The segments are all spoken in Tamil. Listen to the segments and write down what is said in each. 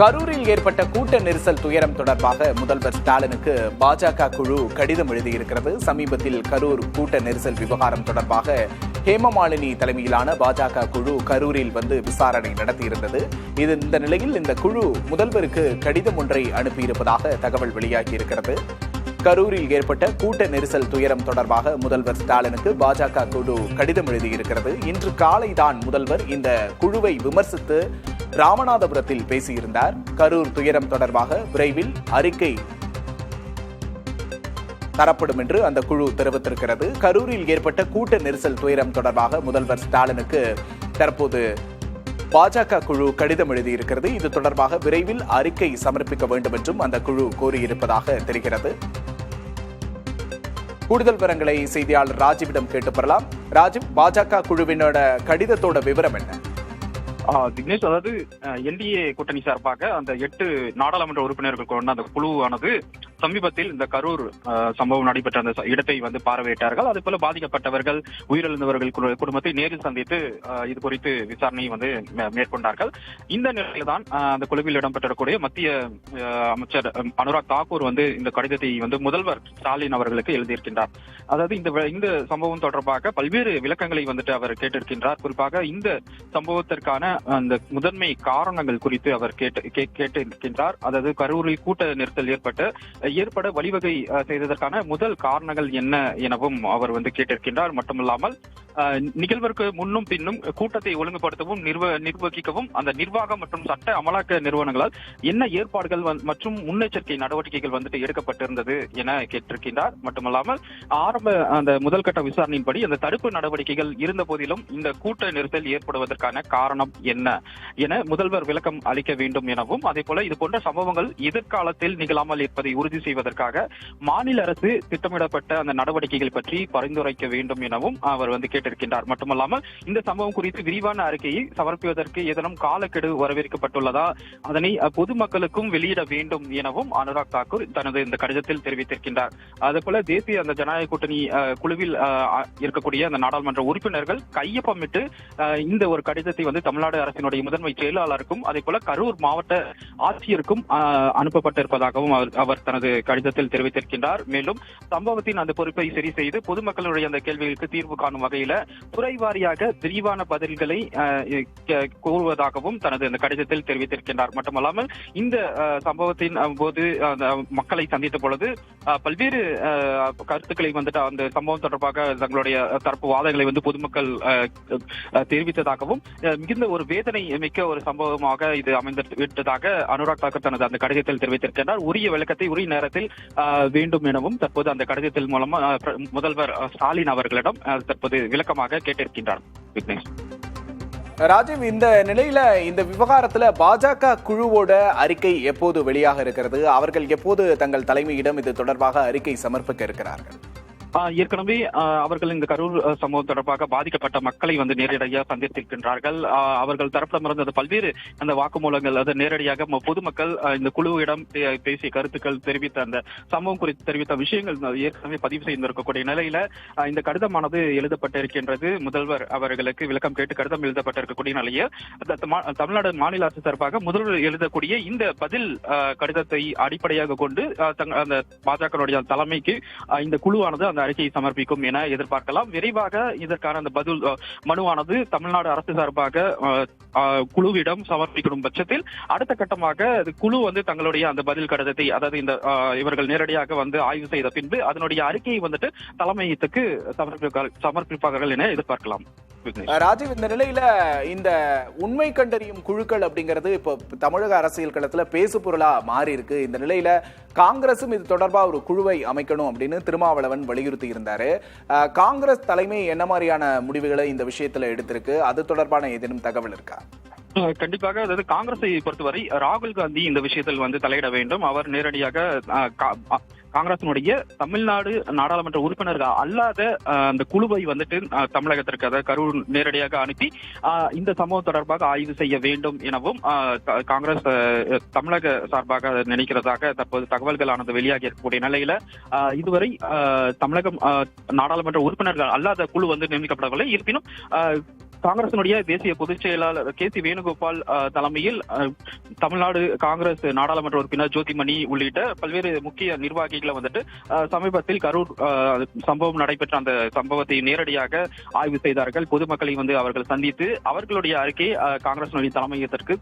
கரூரில் ஏற்பட்ட கூட்ட நெரிசல் துயரம் தொடர்பாக முதல்வர் ஸ்டாலினுக்கு பாஜக குழு கடிதம் எழுதியிருக்கிறது. சமீபத்தில் கரூர் கூட்ட நெரிசல் விவகாரம் தொடர்பாக ஹேமமாலினி தலைமையிலான பாஜக குழு கரூரில் வந்து விசாரணை நடத்தியிருந்தது. இந்த நிலையில் இந்த குழு முதல்வருக்கு கடிதம் ஒன்றை அனுப்பியிருப்பதாக தகவல் வெளியாகியிருக்கிறது. கரூரில் ஏற்பட்ட கூட்ட நெரிசல் துயரம் தொடர்பாக முதல்வர் ஸ்டாலினுக்கு பாஜக குழு கடிதம் எழுதியிருக்கிறது. இன்று காலைதான் முதல்வர் இந்த குழுவை விமர்சித்து ராமநாதபுரத்தில் பேசியிருந்தார். கரூர் துயரம் தொடர்பாக விரைவில் அறிக்கை தரப்படும் என்று அந்த குழு தெரிவித்திருக்கிறது. கரூரில் ஏற்பட்ட கூட்ட நெரிசல் துயரம் தொடர்பாக முதல்வர் ஸ்டாலினுக்கு தற்போது பாஜக குழு கடிதம் எழுதியிருக்கிறது. இது தொடர்பாக விரைவில் அறிக்கை சமர்ப்பிக்க வேண்டும் என்றும் அந்த குழு கோரியிருப்பதாக தெரிகிறது. கூடுதல் விவரங்களை செய்தியாளர் ராஜீவிடம் கேட்டு பெறலாம். ராஜீவ், பாஜக குழுவினோட கடிதத்தோட விவரம் என்ன? தினேஷ், அதாவது என்டிஏ கூட்டணி சார்பாக அந்த 8 நாடாளுமன்ற உறுப்பினர்கள் கொண்ட அந்த குழுவானது சமீபத்தில் இந்த கரூர் சம்பவம் நடைபெற்ற அந்த இடத்தை வந்து பார்வையிட்டார்கள். அதே போல பாதிக்கப்பட்டவர்கள், உயிரிழந்தவர்கள் குடும்பத்தை நேரில் சந்தித்து இது குறித்து விசாரணையை வந்து மேற்கொண்டார்கள். இந்த நிலையில்தான் அந்த குழுவில் இடம்பெற்றக்கூடிய மத்திய அமைச்சர் அனுராக் தாக்கூர் வந்து இந்த கடிதத்தை வந்து முதல்வர் ஸ்டாலின் அவர்களுக்கு எழுதியிருக்கின்றார். அதாவது இந்த சம்பவம் தொடர்பாக பல்வேறு விளக்கங்களை வந்துட்டு அவர் கேட்டிருக்கின்றார். குறிப்பாக இந்த சம்பவத்திற்கான அந்த முதன்மை காரணங்கள் குறித்து அவர் கேட்டிருக்கின்றார். அதாவது கரூரில் கூட்ட நெரிசல் ஏற்பட வழிவகை செய்ததற்கான முதல் காரணங்கள் என்ன எனவும் அவர் வந்து கேட்டிருக்கின்றார். மட்டுமல்லாமல் நிகழ்விற்கு முன்னும் பின்னும் கூட்டத்தை ஒழுங்குபடுத்தவும் நிர்வகிக்கவும் அந்த நிர்வாகம் மற்றும் சட்ட அமலாக்க நிறுவனங்களால் என்ன ஏற்பாடுகள் மற்றும் முன்னெச்சரிக்கை நடவடிக்கைகள் வந்துட்டு எடுக்கப்பட்டிருந்தது என கேட்டிருக்கின்றார். மட்டுமல்லாமல் ஆரம்ப அந்த முதல்கட்ட விசாரணையின்படி அந்த தடுப்பு நடவடிக்கைகள் இருந்த போதிலும் இந்த கூட்ட நெரிசல் ஏற்படுவதற்கான காரணம் என்ன என முதல்வர் விளக்கம் அளிக்க வேண்டும் எனவும், அதே போல இது போன்ற சம்பவங்கள் எதிர்காலத்தில் நிகழாமல் இருப்பதை உறுதி செய்வதற்காக மாநில அரசு திட்டமிடப்பட்ட அந்த நடவடிக்கைகள் பற்றி பரிந்துரைக்க வேண்டும் எனவும் அவர் வந்து கேட்டிருக்கின்றார். மட்டுமல்லாமல் இந்த சம்பவம் குறித்து விரிவான அறிக்கையை சமர்ப்பிப்பதற்கு ஏதேனும் காலக்கெடு வரவேற்கப்பட்டுள்ளதா, அதனை பொதுமக்களுக்கும் வெளியிட வேண்டும் எனவும் அனுராக் தாக்கூர் தனது இந்த கடிதத்தில் தெரிவித்திருக்கின்றார். அதே போல தேசிய அந்த ஜனநாயக கூட்டணி குழுவில் இருக்கக்கூடிய அந்த நாடாளுமன்ற உறுப்பினர்கள் கையொப்பமிட்டு இந்த ஒரு கடிதத்தை வந்து தமிழ்நாடு அரசினுடைய முதன்மை செயலாளருக்கும் அதே போல கரூர் மாவட்ட ஆட்சியருக்கும் அனுப்பப்பட்டிருப்பதாகவும் அவர் தனது கடிதத்தில் தெரிவித்திருக்கின்றார். மேலும் சம்பவத்தின் அந்த பொறுப்பை சரி செய்து பொதுமக்களுடைய அந்த கேள்விகளுக்கு தீர்வு காணும் வகையில துறை வாரியாக விரிவான பதில்களை கூறுவதாகவும் தனது அந்த கடிதத்தில் தெரிவித்திருக்கின்றார். மட்டுமல்லாமல் இந்த சம்பவத்தின் போது மக்களை சந்தித்த பொழுது பல்வேறு கருத்துக்களை வந்துட்டு அந்த சம்பவம் தொடர்பாக தங்களுடைய தரப்பு வாதங்களை வந்து பொதுமக்கள் தெரிவித்ததாகவும் மிகுந்த ஒரு வேதனை மிக்க ஒரு சம்பவமாக இது அமைந்துவிட்டதாக அனுராக் தாக்கூர் தனது அந்த கடிதத்தில் தெரிவித்திருக்கின்றார். உரிய விளக்கத்தை உரிய நேரத்தில் வேண்டும் எனவும் தற்போது அந்த கடிதத்தில் மூலமா முதல்வர் ஸ்டாலின் அவர்களிடம் தற்போது விளக்கமாக கேட்டிருக்கின்றார். ராஜீவ், இந்த நிலையில இந்த விவகாரத்துல பாஜக குழுவோட அறிக்கை எப்போது வெளியாக இருக்கிறது? அவர்கள் எப்போது தங்கள் தலைமையிடம் இது தொடர்பாக அறிக்கை சமர்ப்பிக்க இருக்கிறார்கள்? ஏற்கனவே அவர்கள் இந்த கரூர் சம்பவம் தொடர்பாக பாதிக்கப்பட்ட மக்களை வந்து நேரடியாக சந்தித்திருக்கின்றார்கள். அவர்கள் தரப்பிடமிருந்து பல்வேறு அந்த வாக்குமூலங்கள், அது நேரடியாக பொதுமக்கள் இந்த குழுவிடம் பேசிய கருத்துக்கள் தெரிவித்த அந்த சம்பவம் குறித்து தெரிவித்த விஷயங்கள் ஏற்கனவே பதிவு செய்திருக்கக்கூடிய நிலையில இந்த கடிதமானது எழுதப்பட்டிருக்கின்றது. முதல்வர் அவர்களுக்கு விளக்கம் கேட்டு கடிதம் எழுதப்பட்டிருக்கக்கூடிய நிலையில் தமிழ்நாடு மாநில அரசு சார்பாக முதல்வர் எழுதக்கூடிய இந்த பதில் கடிதத்தை அடிப்படையாக கொண்டு அந்த பாஜக தலைமைக்கு இந்த குழுவானது அந்த அறிக்கையை சமர்ப்பிக்கும் என எதிர்பார்க்கலாம். விரைவாக இதற்கான அந்த பதில் மனுவானது தமிழ்நாடு அரசு சார்பாக குழுவிடம் சமர்ப்பிக்கும் பட்சத்தில் அடுத்த கட்டமாக குழு வந்து தங்களுடைய அந்த பதில் கடிதத்தை, அதாவது இந்த இவர்கள் நேரடியாக வந்து ஆய்வு செய்த பின்பு அதனுடைய அறிக்கையை வந்துட்டு தலைமையத்துக்கு சமர்ப்பிப்பார்கள் என எதிர்பார்க்கலாம். ராஜீவ், இந்த நிலையில இந்த உண்மை கண்டறியும் குழுக்கள் அப்படிங்கிறது இப்போ தமிழக அரசியல் களத்துல பேசு பொருளா மாறி இருக்கு. இந்த நிலையில காங்கிரசும் இது தொடர்பா ஒரு குழுவை அமைக்கணும் அப்படின்னு திருமாவளவன் வலியுறுத்தி இருந்தாரு. காங்கிரஸ் தலைமை என்ன மாதிரியான முடிவுகளை இந்த விஷயத்துல எடுத்திருக்கு? அது தொடர்பான ஏதேனும் தகவல் இருக்கா? கண்டிப்பாக, அதாவது காங்கிரஸை பொறுத்தவரை ராகுல் காந்தி இந்த விஷயத்தில் வந்து தலையிட வேண்டும். அவர் நேரடியாக காங்கிரசினுடைய தமிழ்நாடு நாடாளுமன்ற உறுப்பினர்கள் அல்லாத அந்த குழுவை வந்துட்டு தமிழகத்திற்கு, அதாவது கரூர் நேரடியாக அனுப்பி இந்த சம்பவம் தொடர்பாக ஆய்வு செய்ய வேண்டும் எனவும் காங்கிரஸ் தமிழக சார்பாக நினைக்கிறதாக தற்போது தகவல்களானது வெளியாகி இருக்கக்கூடிய நிலையில இதுவரை தமிழகம் நாடாளுமன்ற உறுப்பினர்கள் அல்லாத குழு வந்து நியமிக்கப்படவில்லை. இருப்பினும் காங்கிரசினுடைய தேசிய பொதுச் செயலாளர் கே.சி. வேணுகோபால் தலைமையில் தமிழ்நாடு காங்கிரஸ் நாடாளுமன்ற உறுப்பினர் ஜோதிமணி உள்ளிட்ட பல்வேறு முக்கிய நிர்வாகிகளை வந்துட்டு சமீபத்தில் கரூர் சம்பவம் நடைபெற்ற அந்த சம்பவத்தை நேரடியாக ஆய்வு செய்தார்கள். பொதுமக்களை அவர்கள் சந்தித்து அவர்களுடைய அறிக்கை காங்கிரசினுடைய தலைமையகத்திற்கு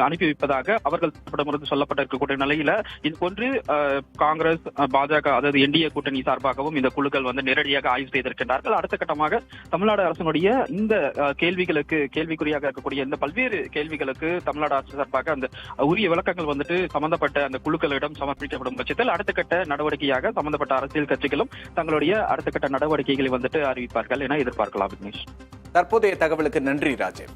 அனுப்பி வைப்பதாக அவர்களிடமிருந்து சொல்லப்பட்டிருக்கக்கூடிய நிலையில இது போன்று காங்கிரஸ் பாஜக அதாவது என்டிஏ கூட்டணி சார்பாகவும் இந்த குழுக்கள் நேரடியாக ஆய்வு செய்திருக்கின்றார்கள். அடுத்த கட்டமாக தமிழ்நாடு அரசினுடைய இந்த கேள்விக்குறியாக இருக்கக்கூடிய இந்த பல்வேறு கேள்விகளுக்கு தமிழ்நாடு அரசு சார்பாக அந்த உரிய விளக்கங்கள் சம்பந்தப்பட்ட அந்த குழுக்களிடம் சமர்ப்பிக்கப்படும் பட்சத்தில் அடுத்த கட்ட நடவடிக்கையாக சம்பந்தப்பட்ட அரசியல் கட்சிகளும் தங்களுடைய அடுத்த கட்ட நடவடிக்கைகளை அறிவிப்பார்கள் என எதிர்பார்க்கலாம். விக்னேஷ், தற்போதைய தகவலுக்கு நன்றி ராஜேவ்.